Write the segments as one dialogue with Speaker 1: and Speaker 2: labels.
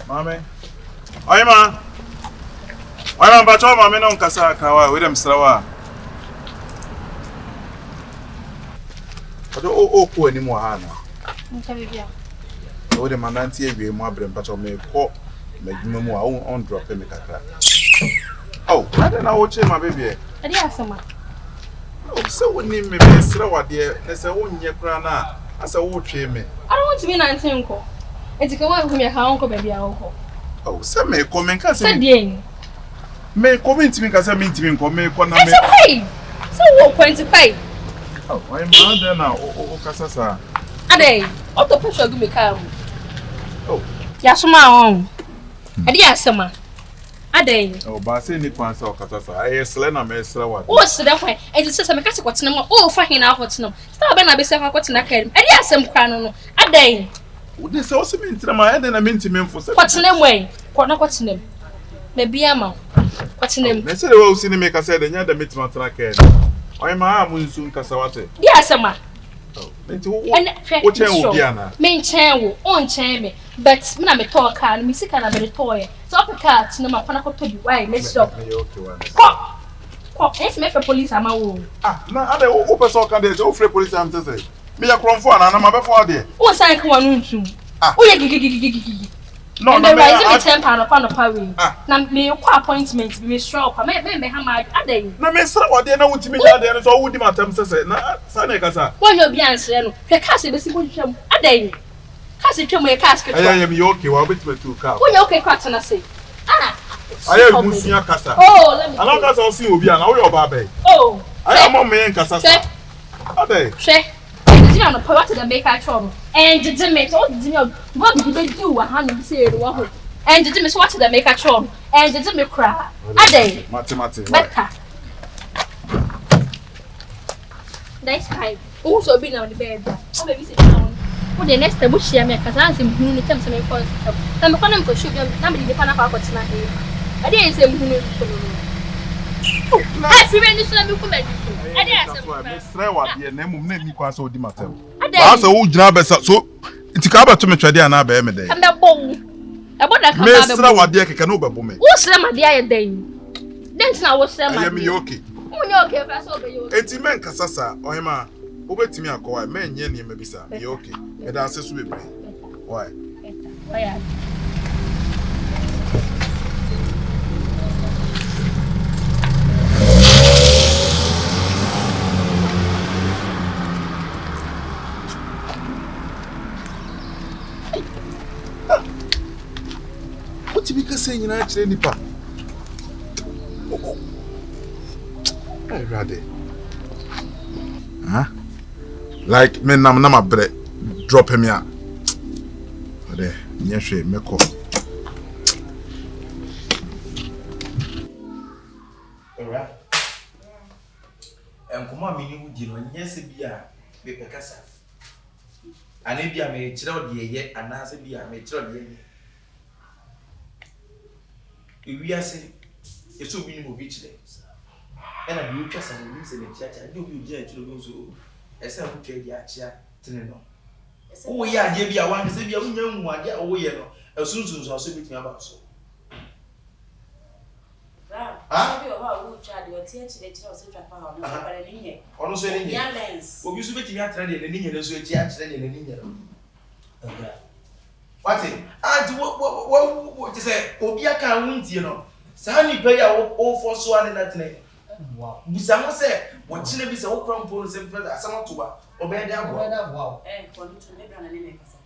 Speaker 1: Mame. Oyema. Oyema bacho mame no nkasa kawa we dem SERWAA. Odo o ko ani mo ha na.
Speaker 2: Nka bibia.
Speaker 1: O de mananti ewie mu abrem bacho me ko madwuma mu a on drop me kakra. Oh, I don't know what my baby.
Speaker 2: Ade asema.
Speaker 1: Oh, so we need me SERWAA de na se wonye kra na asa wo twe me.
Speaker 2: I don't want to be 19 ko. Etika wa nko me ka onko baby a onko.
Speaker 1: Oh, se me ko me nka se.
Speaker 2: Se die.
Speaker 1: Me ko me ntimi nka se me ntimi nko me ko na me.
Speaker 2: It's okay. So wo 25.
Speaker 1: Oh, why man there now? O kasa sa.
Speaker 2: Ade, auto pressure gu me ka.
Speaker 1: Oh.
Speaker 2: Ya soma on. Ade asema. Ade.
Speaker 1: Oh, ba se ni kwan sa o kasa sa. Aye sele na me SERWAA.
Speaker 2: O sele kwan. E se me ka se kwotena mo. O fa hin na kwotena. Sta be na be se kwa kwotena ka. Ade asem kwa no. Ade.
Speaker 1: Ode se o se me ntira ma ade na me ntimi mfo se.
Speaker 2: Kwotena mo e. Kwona kwotena. Me bia ma. Kwotena.
Speaker 1: Me se de wo si ni me ka se de nya da me tima tra ka. Oy ma amu nsu nkasa wate.
Speaker 2: Di asema.
Speaker 1: Oh, enti wo chen wo bia na.
Speaker 2: Me chen wo, on chen me. But me na me talk car, me sika na me toy. So up car tina ma pana ko to bi why me stop.
Speaker 1: Me okay one.
Speaker 2: Ko, esi me fe police ama wo.
Speaker 1: Ah, na ade wo person kan de o free police am say. Me ya kromfo ana na ma be fo ade.
Speaker 2: Wo san ka wanu ntum.
Speaker 1: Ah.
Speaker 2: Wo ye gigigigigigi.
Speaker 1: No,
Speaker 2: na
Speaker 1: me
Speaker 2: rise me 10 pound upon the power.
Speaker 1: Ah.
Speaker 2: Na me ko appointment be me strop. Me ha ma ade.
Speaker 1: Na me SERWAA de na wutimi ya de so wudi matam say na sa na kasa.
Speaker 2: Wo yo bi ansere no. Hwe ka se be si bo twam. Ade. Ka se twam e ka sketch.
Speaker 1: Aye me okay wa betima tu ka.
Speaker 2: Wo ye okay kwat na say. Ah.
Speaker 1: Aye musia kasa.
Speaker 2: Oh, let me.
Speaker 1: Ana kasa o si obi ana wo yo ba be.
Speaker 2: Oh.
Speaker 1: Aye mo me nkasa sa. Ade.
Speaker 2: Hwe. Did you put to the make our trouble? And did you make all the what did they do? A hand say the one. And did you miss what to the make our trouble? And did you make cry? A day.
Speaker 1: Mathematics.
Speaker 2: Better. Next time. Also been on the bed. Oh, baby, sit down. What the next time we share me because I'm in the terms of my phone. I'm going to shoot them. Nobody the panel pocket tonight. I didn't say who I feel any son of you. I didn't say
Speaker 1: SERWAA de na mum na ni kwa so di matem. Ba so wo gyina be so ntika ba to me twede ana ba me dey.
Speaker 2: Am da bon. E boda ka ba be.
Speaker 1: Me SERWAA de keke no bebo me.
Speaker 2: Wo sere ma de aye den. Den na wo sere ma.
Speaker 1: Aye me okay.
Speaker 2: Wo nye okay fa so be yo.
Speaker 1: Enti men kasa sa ohema obetimi akowa men nye ne ma bisa me okay. Me da ase so bebre. Why?
Speaker 2: Why?
Speaker 1: What you be saying na chire nipa? I rather. Huh? Like me na ma bre drop him ya. Ade, nya hwe meko.
Speaker 3: Alright. Enkomo mi ni wudi no nyese bia be pekasa. Ane bia me kire ode ye anase bia me kire ode ye. Ewiase eso bi ni obi kire. Ena bi utwa sa ni se le chiacha, ndi obi ogi akire obi nso. Ese ho twa di achia tene no. Wo ye ade bia wan se bia unya hu ade a wo ye no. Esunsun so so bitimi aba so. Ah? Ono so ni nye. Obi so betimi atra de ni nye na so echi achire de ni nye no. What? And what say obi aka wuntie no. Sa ni pe ya wo fo so ane na tene. Wow. Bisa mo se wo chine bi se wo kram po no se fe asama to ba. Obe de abo.
Speaker 4: Kono to ne bra na ne ne kasa.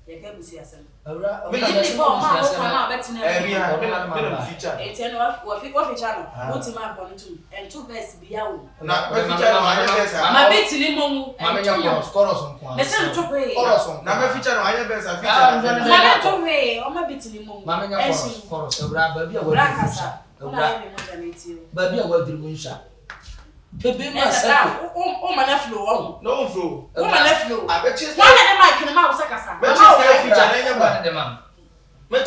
Speaker 4: Ye ka busi asem.
Speaker 3: Awura.
Speaker 4: Me ni bo ma wo kama betina.
Speaker 3: Bia me feature.
Speaker 4: Eti no wa feature no. Wo ti ma kono to. En to verse bia wo.
Speaker 3: Na me feature no anya verse.
Speaker 4: Ma betini mo mu.
Speaker 3: Ma me nya chorus nko.
Speaker 4: Me se to pe.
Speaker 3: Chorus. Na me feature no anya verse feature.
Speaker 4: Ma me to pe. O ma betini mo mu.
Speaker 3: Ma me nya chorus. Awura ba bia wo.
Speaker 4: Awura me mo da neti.
Speaker 3: Ba bia wo diri mo nsha. Bebe ma
Speaker 4: sa o ma na flow o.
Speaker 3: No flow.
Speaker 4: O ma na flow.
Speaker 3: Abechi.
Speaker 4: Why na mic na ma wo sakasa.
Speaker 3: Me feature feature na nya ba de ma. Me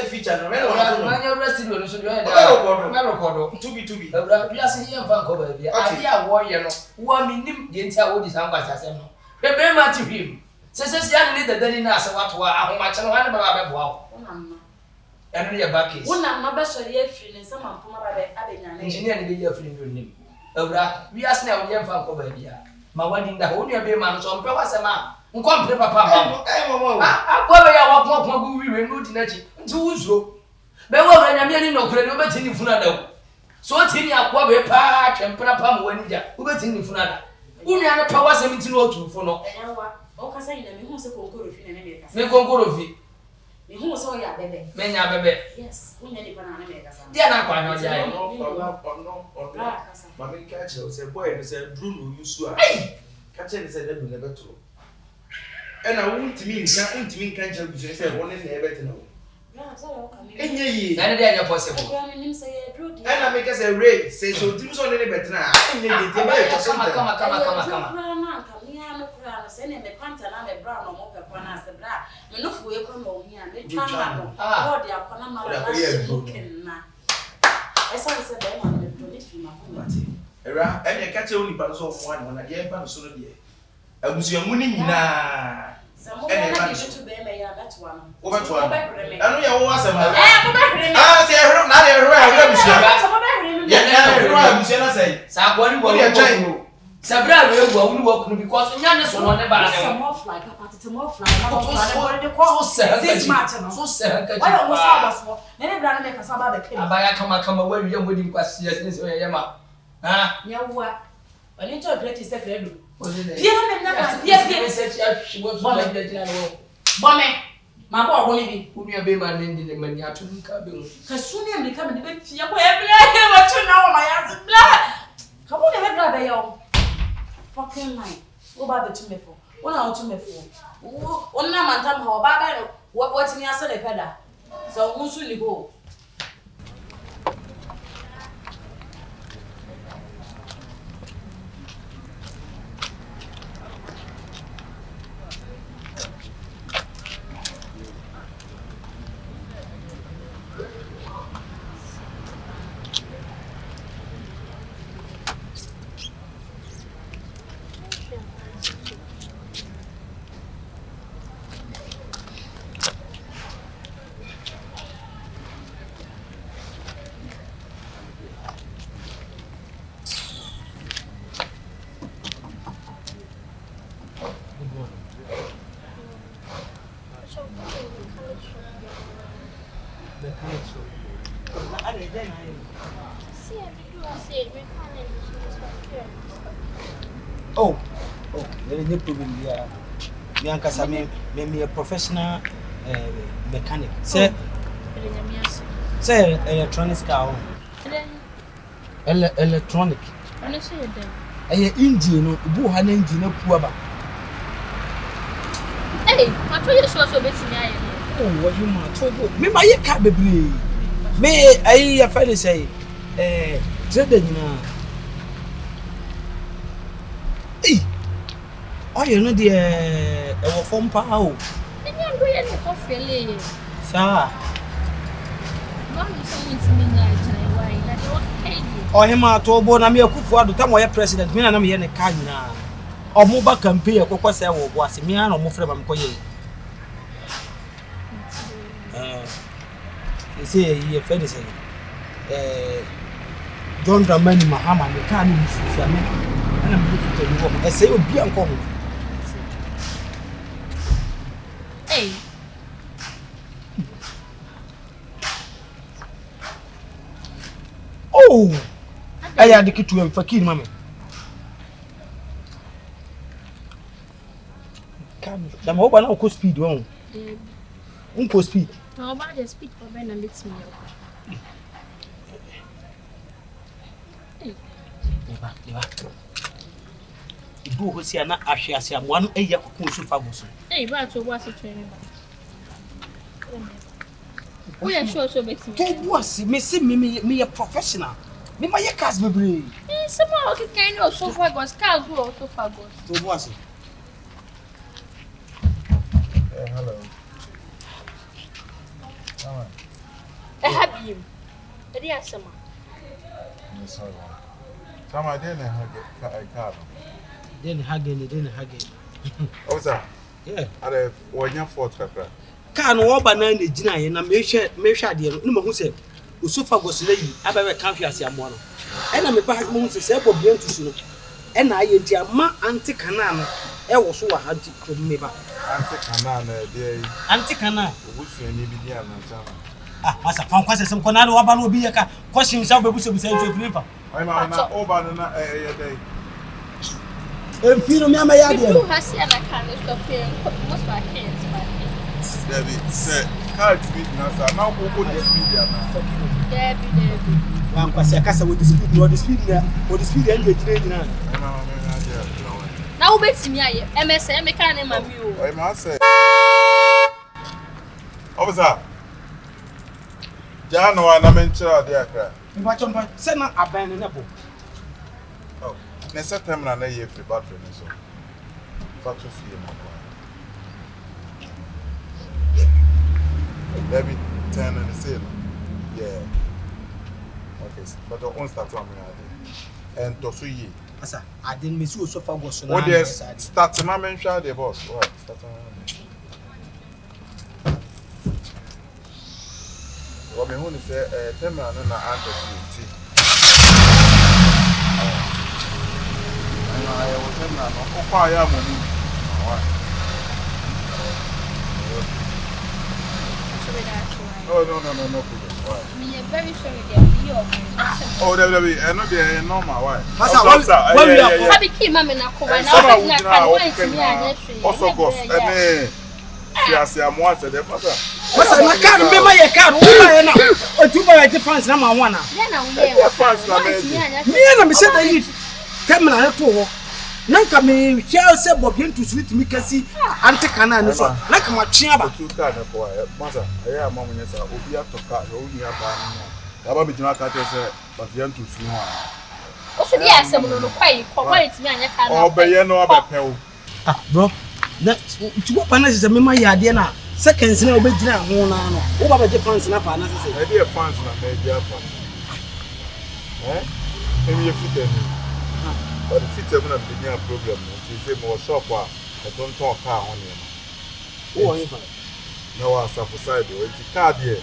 Speaker 3: feature no.
Speaker 5: Ma nya rest do no so do
Speaker 3: e
Speaker 5: da. Ma record.
Speaker 3: To be.
Speaker 5: Awura bia se yen fa nko ba bia. Ade a wo ye no. Wo mi nim de ntia wo di san kwa sase no. Bebe ma ti hwim. Se ya ne de dani na se wato a ahoma che no ha ne ba ba bo awo. And your back is.
Speaker 4: One of my best free and some of my
Speaker 5: engineer be your friend your name. We ask now young Fanco baby. My wedding the whole year be man so papa sama. Unko papa. Where you walk more we will go to Tuzo. Be wo na nyame no kure no betini funada. So tini akwa be pa twempra pam wani ja. Wo betini funada. Unu ane pa wa 17 o tu fo no.
Speaker 4: Eyawa. O kasa ina me hu se konkoro fi na me kasa.
Speaker 5: Me konkoro fi.
Speaker 4: Me hu so ya bebe.
Speaker 5: Me nya bebe.
Speaker 4: Yes, unya ni bana na me kasa.
Speaker 5: Dia na kwa no dia.
Speaker 3: No. Mama catch you say boy and say Bruno you so. Catch you say that never true. And I won't mean can tell you say one in never to know. Enye yi.
Speaker 5: Na dey anya possible.
Speaker 3: And I make us a ray say so do so any better now. Enye dey tell me to
Speaker 5: come.
Speaker 4: Say me panta na me bra no mo pe kwa na se bra. Me no fu e kwa mo hi a me twa ma no. God ya kwa na mara na looking na. Esa se be ma me do ni fi ma ko mate.
Speaker 3: Era enye ka che oni pa so mo an na ye pa no so no de. Abusuamu ni nyina.
Speaker 4: Enye pa to be me ya betwa no.
Speaker 3: Wo betwa. Anu ya wo asema.
Speaker 4: Ko be hre me.
Speaker 3: Ah se ehro na de ehro abusua.
Speaker 4: So be hre me.
Speaker 3: Ya na ehro abusua na sei.
Speaker 5: Sa kwani wo no. Sabra we go unu wo kunu because nya ne so no ne ba na.
Speaker 4: Some more fly papa to more fly. So
Speaker 5: this
Speaker 4: match no.
Speaker 5: So se hanka.
Speaker 4: Why almost hours for. Me bra na me kasa ba be kem.
Speaker 5: Abaya kama we wi amodi nkwasi since we ye ma. Ha?
Speaker 4: Nyawa. Oni to great is secret.
Speaker 5: Pia
Speaker 4: na me na pia
Speaker 5: research she was so like that no.
Speaker 4: Bome. Ma bo wo ni bi.
Speaker 5: Unu be ma ne ndi mani atu nka be mu.
Speaker 4: Ka suni am ka me be tia ko e bla wa tu na wo ma ya bla. Ka bo ne be bla be yo. Fucking line. Go back to me for. What I want to me for. One na man tam ho ba ba no. What ni ase le peda. So unsu ni go.
Speaker 6: Oh, there is no problem here. Me and Kasa, me a professional mechanic. Say electronics car. Electronic. Engine, no, bu han engine no puaba.
Speaker 2: Hey, I told you so bit me.
Speaker 6: Oh, what you want to me my car baby. Me I afraid to say trade na. Hey. Oh, you know the our phone power.
Speaker 2: Then you go and coffee lay.
Speaker 6: Sir.
Speaker 2: Mom is someone to me why I don't pay you.
Speaker 6: Oh, him at all born. I'm here for the time where president. Me and I'm here in a car now. Or mobile campaign. Coco say was me and no friend. I'm going. You see, he afraid to say. John Dramani Mahama, the car is and I'm looking to you. I say, you'll be uncommon.
Speaker 2: Hey.
Speaker 6: Oh, I had the key to him for kid, mammy. The mobile now could speed wrong. Uncle speed.
Speaker 2: How about the speed for Ben and meets me?
Speaker 6: Never. Ibu hosi ana ahwe ase amwanu eya kokon su fagoso.
Speaker 2: Hey, but so what's the training? We are sure so bit.
Speaker 6: To boss me say me a professional. Me my cars bebre.
Speaker 2: Somehow okay kind of so far goes cars go so far goes.
Speaker 6: To boss.
Speaker 1: Hello.
Speaker 2: I have him. Ready Sama.
Speaker 1: Yes, hello. Sama didn't have a car.
Speaker 6: Then hagin.
Speaker 1: Oh, sir.
Speaker 6: Yeah.
Speaker 1: Are one your fault, Papa?
Speaker 6: car no oba na na gina ye na mehwe ade no ma hu se usofa gosle yi ababe kan hwe ase amo no e na me ba mo hu se bo bia ntusu no e na aye ntia ma anti kana no e wo so wa hadi to me ba
Speaker 1: anti kana na de
Speaker 6: anti kana
Speaker 1: obusu ani bi dia na chama
Speaker 6: masa fan kwase sem ko na no oba no obi ye ka question sa be buso buso ntu Frimpong
Speaker 1: ai ma na oba no na ye dey
Speaker 6: Enfino me ama ya de
Speaker 2: You has seen a can stop here. Most my kids,
Speaker 1: Debbie, say, can't speak now, sir. Now, who put the speed there now?
Speaker 2: Debbie.
Speaker 6: One question, Cassa with the speed, or the speed, or the speed engage now.
Speaker 2: Now, bet me, MSM, mechanic, my mule.
Speaker 1: I must say, Officer, Jano and I mentioned there.
Speaker 6: But send a abandonable.
Speaker 1: Oh, next time I year free battery, so. Battery free, Debbie, 10 and the same. Yeah. Okay, but I won't start on me. And to see ye.
Speaker 6: Asa, I didn't miss you so far. Was
Speaker 1: what yes, start my mention the boss. What? Start what me who say, tell me, I don't know answer to you. I was telling you, oh, I am. Oh, no problem. Why?
Speaker 2: Me very sorry, Debbie.
Speaker 1: Oh, Debbie, I know they're normal. Why?
Speaker 2: I became Mamma Nakoba.
Speaker 1: Also, goes, and yes, I'm once at the mother.
Speaker 6: What's I can't remember your card. Or 2 by difference number 1.
Speaker 2: Then I
Speaker 6: will say that you tell me I have Nanka me shall say Bob to sweet me kasi anti kana no so na kama chiaba
Speaker 1: 2 car na boy masa aya mama nyesa obi atoka no uni aba na aba bi jina ka te say but yan to su ho
Speaker 2: o se dia asem no kwai kwai me anya kana
Speaker 1: o be ye no abepe o
Speaker 6: bro na ti wo pa na se me ma ya de na seconds na obi jina ho na no wo ba je fans na pa na se
Speaker 1: e dey fans na me dia fa emi ye fit but the fit even have a problem. You say more shop, I don't talk car on him.
Speaker 6: Oh,
Speaker 1: no, I suffer side. It's a car here.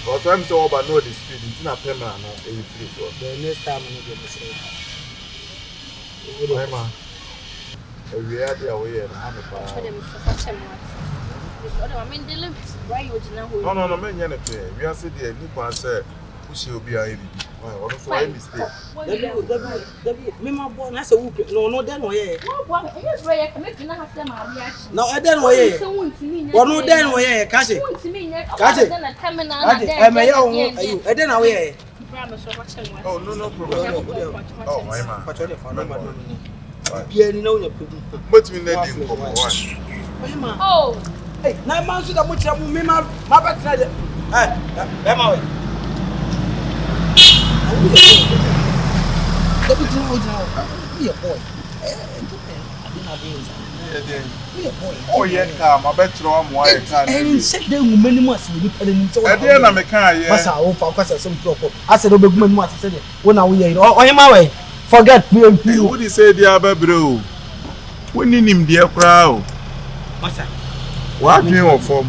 Speaker 1: But I'm so over know the speed. It's not permanent.
Speaker 6: The next time I get
Speaker 1: the we are there away and have a no, man, we are sitting there. Nick said, she will be a why mistake?
Speaker 6: Me my boy, that's a whoop. No, then way. No, I don't way. Well, no, then way, catch it. Catch it. I may I don't away.
Speaker 1: Oh, no problem. Oh, my man.
Speaker 6: You know your pudding.
Speaker 1: What's me letting for one?
Speaker 2: Oh,
Speaker 6: hey, 9 months with a much of me, my back. Emma.
Speaker 1: Oh, yeah, come. I bet you I'm why
Speaker 6: and said the woman must be putting so
Speaker 1: I didn't make
Speaker 6: some trouble. I said, the woman must say, when are we? Oh, I'm my way. Forget me.
Speaker 1: What he said, the other bro. We need him, dear crowd.
Speaker 6: What's that?
Speaker 1: What name of form?